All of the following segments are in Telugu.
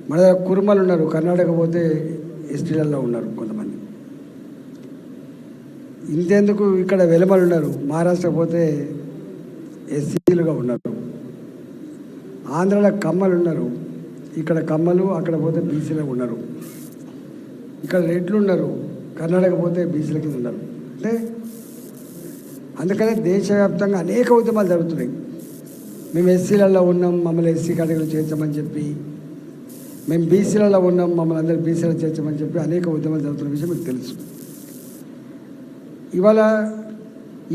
మన దగ్గర కుర్మలు ఉన్నారు, కర్ణాటక పోతే ఎస్టీలలో ఉన్నారు కొంతమంది. ఇంతెందుకు ఇక్కడ వెలమలు ఉన్నారు, మహారాష్ట్ర పోతే ఎస్సీలుగా ఉన్నారు. ఆంధ్రాలో కమ్మలు ఉన్నారు, ఇక్కడ కమ్మలు, అక్కడ పోతే బీసీలో ఉన్నారు. ఇక్కడ రెడ్లు ఉన్నారు, కర్ణాటక పోతే బీసీల కింద ఉన్నారు. అంటే అందుకనే దేశవ్యాప్తంగా అనేక ఉద్యమాలు జరుగుతున్నాయి. మేము ఎస్సీలలో ఉన్నాం, మమ్మల్ని ఎస్సీ కేటగిరీలో చేర్చమని చెప్పి, మేము బీసీలలో ఉన్నాం, మమ్మల్ని అందరూ బీసీలో చేర్చమని చెప్పి అనేక ఉద్యమాలు జరుగుతున్న విషయం మీకు తెలుసు. ఇవాళ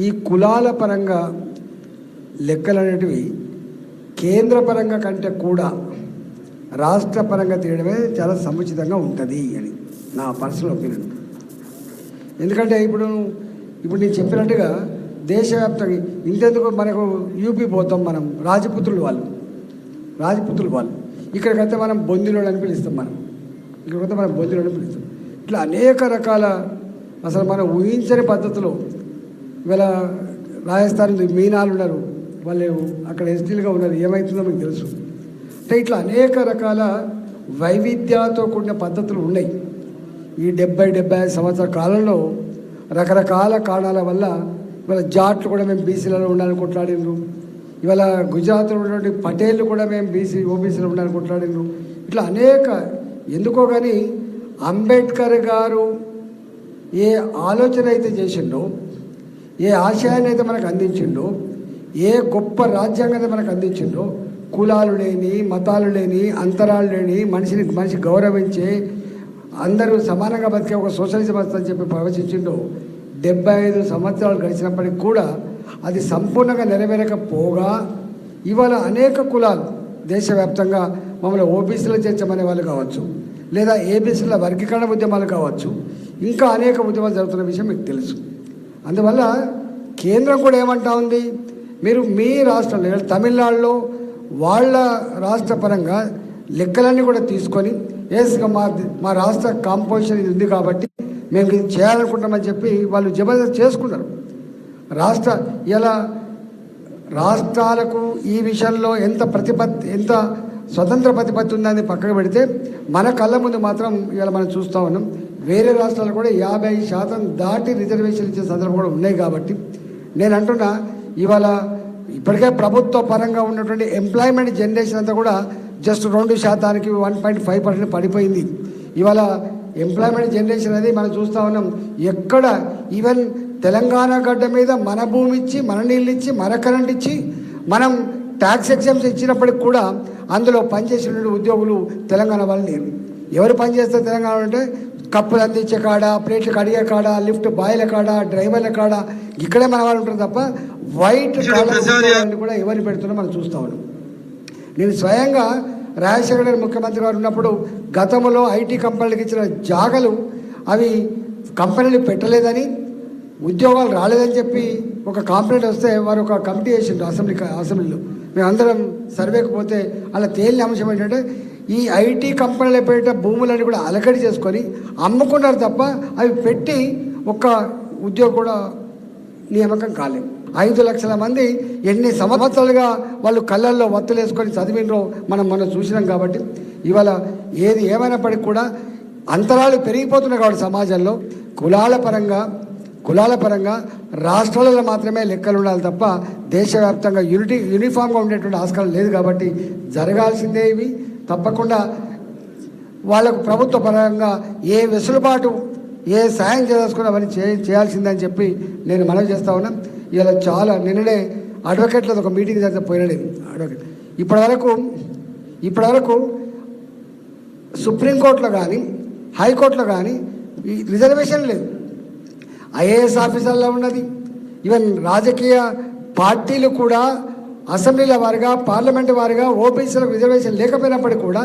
ఈ కులాల పరంగా లెక్కలు అనేటివి కేంద్ర పరంగా కంటే కూడా రాష్ట్ర పరంగా తీయడమే చాలా సముచితంగా ఉంటుంది అని నా పర్సనల్ ఒపీనియన్. ఎందుకంటే ఇప్పుడు నేను చెప్పినట్టుగా దేశవ్యాప్తంగా ఇంతెందుకు మనకు యూపీ పోతాం, మనం రాజపుత్రులు వాళ్ళు ఇక్కడికైతే మనం బొందిలోడు అని పిలుస్తాం, ఇక్కడికైతే మనం బొందిలోడు అని పిలుస్తాం. ఇట్లా అనేక రకాల అసలు మనం ఊహించని పద్ధతిలో ఇవాళ రాజస్థాన్ మీనాలు ఉన్నారు, వాళ్ళు అక్కడ ఎస్టీలుగా ఉన్నారు, ఏమవుతుందో మీకు తెలుసు. అంటే ఇట్లా అనేక రకాల వైవిధ్యాలతో కూడిన పద్ధతులు ఉన్నాయి. ఈ 70-75 సంవత్సరాల కాలంలో రకరకాల కారణాల వల్ల ఇవాళ జాట్లు కూడా మేము బీసీలలో ఉండాలని కొట్లాడినరు. ఇవాళ గుజరాత్లో ఉన్నటువంటి పటేళ్ళు కూడా మేము ఓబీసీలో ఉండాలని కొట్లాడినరు. ఇట్లా అనేక ఎందుకో కానీ అంబేద్కర్ గారు ఏ ఆలోచన అయితే చేసిండో, ఏ ఆశయాన్ని అయితే మనకు అందించిండో, ఏ గొప్ప రాజ్యాంగాన్ని మనకు అందించిండో, కులాలు లేని, మతాలు లేని, అంతరాలు లేని, మనిషి గౌరవించే, అందరూ సమానంగా బతికే ఒక సోషలిజం వస్తుందని చెప్పి ప్రవచించిండో, 75 సంవత్సరాలు గడిచినప్పటికీ కూడా అది సంపూర్ణంగా నెరవేరకపోగా ఇవాళ అనేక కులాలు దేశవ్యాప్తంగా మమ్మల్ని ఓబీసీలో చేర్చమనే వాళ్ళు కావచ్చు, లేదా ఏబీసీల వర్గీకరణ ఉద్యమాలు కావచ్చు, ఇంకా అనేక ఉద్యమాలు జరుగుతున్న విషయం మీకు తెలుసు. అందువల్ల కేంద్రం కూడా ఏమంటా ఉంది, మీరు మీ రాష్ట్రంలో తమిళనాడులో వాళ్ళ రాష్ట్ర పరంగా లెక్కలన్నీ కూడా తీసుకొని మా రాష్ట్ర కాంపోజిషన్ ఇది ఉంది కాబట్టి మేము ఇది చేయాలనుకుంటామని చెప్పి వాళ్ళు జబర్దస్త్ చేసుకున్నారు. ఇలా రాష్ట్రాలకు ఈ విషయంలో ఎంత స్వతంత్ర ప్రతిపత్తి ఉందని పక్కకు పెడితే మన కళ్ళ ముందు మాత్రం ఇవాళ మనం చూస్తూ ఉన్నాం. వేరే రాష్ట్రాలు కూడా 50% దాటి రిజర్వేషన్ ఇచ్చే సందర్భం కూడా ఉన్నాయి. కాబట్టి నేను అంటున్నా, ఇవాళ ఇప్పటికే ప్రభుత్వ పరంగా ఉన్నటువంటి ఎంప్లాయ్మెంట్ జనరేషన్ అంతా కూడా జస్ట్ 2%, 1.5% పడిపోయింది. ఇవాళ ఎంప్లాయ్మెంట్ జనరేషన్ అనేది మనం చూస్తూ ఉన్నాం. ఎక్కడ ఈవెన్ తెలంగాణ గడ్డ మీద మన భూమి ఇచ్చి, మన నీళ్ళు ఇచ్చి, మన కరెంట్ ఇచ్చి, మనం ట్యాక్స్ ఎగ్జామ్స్ ఇచ్చినప్పటికి కూడా అందులో పనిచేసిన ఉద్యోగులు తెలంగాణ వాళ్ళు లేరు. ఎవరు పనిచేస్తారు తెలంగాణ అంటే కప్పులు అందించే కాడ, ప్లేట్లు కడిగే కాడ, లిఫ్ట్ బాయ్ల కాడ, డ్రైవర్ల కాడ, ఇక్కడే మన వాళ్ళు ఉంటారు తప్ప వైట్ కూడా ఎవరు పెడుతున్నా మనం చూస్తూ ఉన్నాం. నేను స్వయంగా రాజశేఖర గారు ముఖ్యమంత్రి గారు ఉన్నప్పుడు గతంలో ఐటీ కంపెనీలకు ఇచ్చిన జాగలు అవి కంపెనీలు పెట్టలేదని, ఉద్యోగాలు రాలేదని చెప్పి ఒక కంప్లైంట్ వస్తే వారు ఒక కమిటీ వేసిండ్రు అసెంబ్లీలో. మేమందరం సర్వేకి పోతే అలా తేలిన అంశం ఏంటంటే ఈ ఐటీ కంపెనీల పేరిట భూములన్నీ కూడా అలకడి చేసుకొని అమ్ముకున్నారు తప్ప అవి పెట్టి ఒక్క ఉద్యోగం కూడా నియామకం కాలేదు. 5 లక్షల మంది ఎన్ని సంవత్సరాలుగా వాళ్ళు కళ్ళల్లో వత్తులు వేసుకొని చదివినరో మనం చూసినాం. కాబట్టి ఇవాళ ఏది ఏమైనప్పటికీ కూడా అంతరాలు పెరిగిపోతున్నాయి. కాబట్టి సమాజంలో కులాల పరంగా రాష్ట్రాలలో మాత్రమే లెక్కలు ఉండాలి తప్ప దేశవ్యాప్తంగా యూనిఫామ్గా ఉండేటువంటి ఆస్కారం లేదు. కాబట్టి జరగాల్సిందే ఇవి తప్పకుండా. వాళ్ళకు ప్రభుత్వ పరంగా ఏ వెసులుబాటు, ఏ సాయం చేసుకుని అవన్నీ చేయాల్సిందని చెప్పి నేను మనవి చేస్తా ఉన్నా. ఇలా చాలా నిన్ననే అడ్వకేట్లతో ఒక మీటింగ్ జరిగితే పోయినలేదు అడ్వకేట్. ఇప్పటివరకు సుప్రీంకోర్టులో కానీ హైకోర్టులో కానీ ఈ రిజర్వేషన్ లేదు. ఐఏఎస్ ఆఫీసర్లో ఉన్నది. ఈవెన్ రాజకీయ పార్టీలు కూడా అసెంబ్లీల వారిగా, పార్లమెంటు వారిగా ఓబీసీలకు రిజర్వేషన్ లేకపోయినప్పటికీ కూడా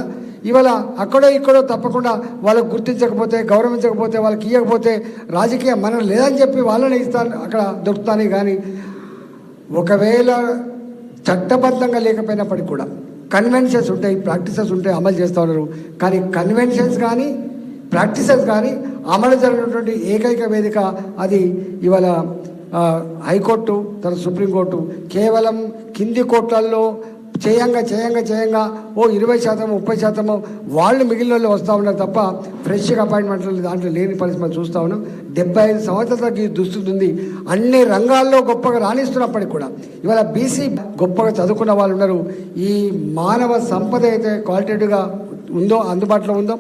ఇవాళ అక్కడో ఇక్కడో తప్పకుండా వాళ్ళకు గుర్తించకపోతే, గౌరవించకపోతే, వాళ్ళకి ఇవ్వకపోతే రాజకీయ మనం లేదని చెప్పి వాళ్ళని ఇస్తాను అక్కడ దొరుకుతానే. కానీ ఒకవేళ చట్టబద్ధంగా లేకపోయినప్పటికీ కూడా కన్వెన్షన్స్ ఉంటాయి, ప్రాక్టీసెస్ ఉంటాయి, అమలు చేస్తూ ఉన్నారు. కానీ కన్వెన్షన్స్ కానీ ప్రాక్టీసెస్ కానీ అమలు జరిగినటువంటి ఏకైక వేదిక అది ఇవాళ హైకోర్టు, తర్వాత సుప్రీంకోర్టు. కేవలం కింది కోర్టులలో చేయంగా ఓ 20% 30% వాళ్ళు మిగిలిన వాళ్ళు వస్తూ ఉన్నారు తప్ప ఫ్రెష్గా అపాయింట్మెంట్లు దాంట్లో లేని పరిస్థితి మనం చూస్తూ ఉన్నాం. 75 సంవత్సరాలకి ఈ దుస్థితి ఉంది. అన్ని రంగాల్లో గొప్పగా రాణిస్తున్నప్పటికి కూడా ఇవాళ బీసీ గొప్పగా చదువుకున్న వాళ్ళు ఉన్నారు. ఈ మానవ సంపద అయితే క్వాలిటేటివ్గా ఉందో, అందుబాటులో ఉందో,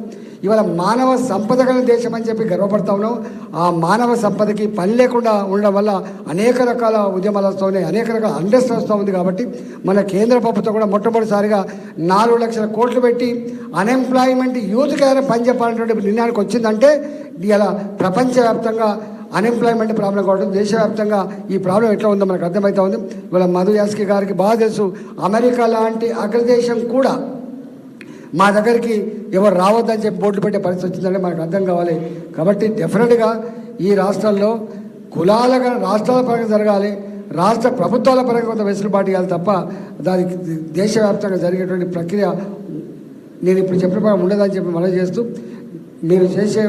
ఇవాళ మానవ సంపద కలిగిన దేశం అని చెప్పి గర్వపడతా ఉన్నాం. ఆ మానవ సంపదకి పని లేకుండా ఉండడం వల్ల అనేక రకాల ఉద్యమాలు వస్తూ ఉన్నాయి, అనేక రకాల అండర్స్టాండ్ వస్తూ ఉంది. కాబట్టి మన కేంద్ర ప్రభుత్వం కూడా మొట్టమొదటిసారిగా 4 లక్షల కోట్లు పెట్టి అన్ఎంప్లాయ్మెంట్ యూత్కి ఏదైనా పని చెప్పాలనేటువంటి నిర్ణయానికి వచ్చిందంటే ఇలా ప్రపంచవ్యాప్తంగా అన్ఎంప్లాయ్మెంట్ ప్రాబ్లం కావడం, దేశవ్యాప్తంగా ఈ ప్రాబ్లం ఎట్లా ఉందో మనకు అర్థమవుతా ఉంది. ఇవాళ మధు యాస్కి గారికి బాగా తెలుసు, అమెరికా లాంటి అగ్రదేశం కూడా మా దగ్గరికి ఎవరు రావద్దని చెప్పి బోర్డు పెట్టే పరిస్థితి వచ్చిందంటే మనకు అర్థం కావాలి. కాబట్టి డెఫినెట్గా ఈ రాష్ట్రాల్లో కులాలుగా రాష్ట్రాల పరంగా జరగాలి, రాష్ట్ర ప్రభుత్వాల పరంగా కొంత వెసులుబాటు ఇవ్వాలి తప్ప దానికి దేశవ్యాప్తంగా జరిగేటువంటి ప్రక్రియ నేను ఇప్పుడు చెప్పిన ఉండదని చెప్పి మనం చేస్తూ మీరు చేసే